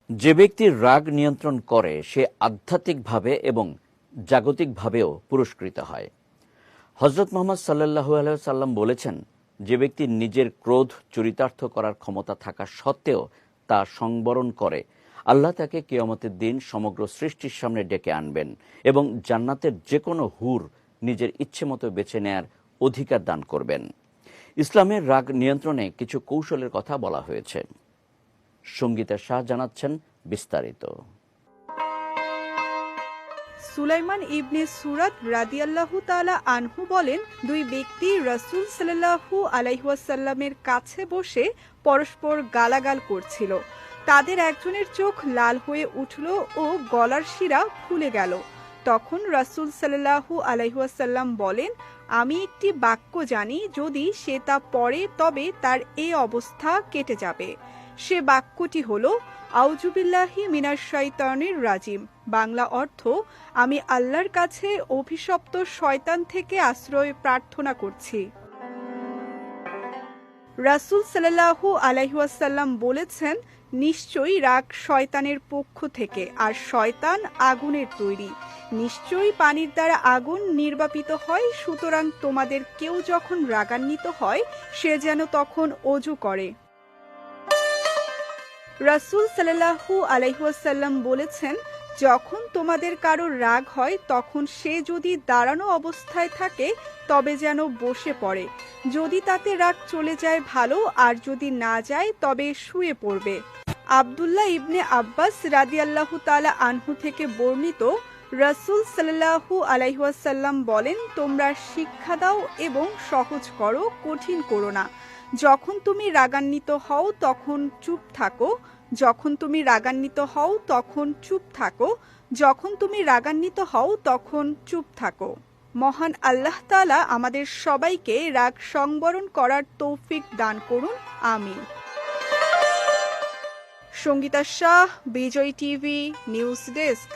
যে ব্যক্তি রাগ নিয়ন্ত্রণ করে সে আধ্যাত্মিকভাবে এবং জাগতিকভাবেও পুরস্কৃত হয়। হযরত মুহাম্মদ সাল্লাল্লাহু আলাইহি ওয়াসাল্লাম বলেছেন, যে ব্যক্তি নিজের ক্রোধ চরিতার্থ করার ক্ষমতা থাকা সত্ত্বেও তা সংবরণ করে, আল্লাহ তাকে কিয়ামতের দিন সমগ্র সৃষ্টির সামনে ডেকে আনবেন এবং জান্নাতের যে কোনো হুর নিজের ইচ্ছে মতো বেছে নেয়ার অধিকার দান করবেন। ইসলামের রাগ নিয়ন্ত্রণে কিছু কৌশলের কথা বলা হয়েছে। সঙ্গীতা শাহ জানাচ্ছেন বিস্তারিত। সুলাইমান ইবনে সুরাদ রাদিয়াল্লাহু তাআলা আনহু বলেন, দুই ব্যক্তি রাসূল সাল্লাল্লাহু আলাইহি ওয়াসাল্লামের কাছে বসে পরস্পর গালাগাল করছিল। তাদের একজনের চোখ লাল হয়ে উঠল ও গলার শিরা ফুলে গেল। তখন রাসূল সাল্লাল্লাহু আলাইহি ওয়াসাল্লাম বলেন, আমি একটি বাক্য জানি, যদি সে তা পড়ে তবে তার এই অবস্থা কেটে যাবে। সে বাক্যটি হলো, আউযুবিল্লাহি মিনাশ শাইতানির রাজিম। বাংলা অর্থ, আমি আল্লাহর কাছে অভিশপ্ত শয়তান থেকে আশ্রয় প্রার্থনা করছি। রাসূল সাল্লাল্লাহু আলাইহি ওয়াসাল্লাম বলেছেন, নিশ্চয়ই রাগ শয়তানের পক্ষ থেকে, আর শয়তান আগুনের তৈরি। নিশ্চয়ই পানির দ্বারা আগুন নির্বাপিত হয়, সুতরাং তোমাদের কেউ যখন রাগান্বিত হয় সে যেন তখন ওযু করে। রাসূল সাল্লাল্লাহু আলাইহি ওয়াসাল্লাম বলেছেন, যখন তোমাদের কারো রাগ হয় তখন সে যদি দাঁড়ানো অবস্থায় থাকে তবে যেন বসে পড়ে। যদি তাতে রাগ চলে যায় ভালো, আর যদি না যায় তবে শুয়ে পড়বে। আব্দুল্লাহ ইবনে আব্বাস রাদিয়াল্লাহু তাআলা আনহু থেকে বর্ণিত, রাসূল সাল্লাল্লাহু আলাইহি ওয়াসাল্লাম বলেন, তোমরা শিক্ষা দাও এবং সহজ করো, কঠিন করো না। যখন তুমি রাগান্বিত হও তখন চুপ থাকো, যখন তুমি রাগান্বিত হও তখন চুপ থাকো, যখন তুমি রাগান্বিত হও তখন চুপ থাকো। মহান আল্লাহ তাআলা আমাদের সবাইকে রাগ সংবরণ করার তৌফিক দান করুন, আমিন। সঙ্গীতা শাহ, বিজয় টিভি, নিউজ ডেস্ক।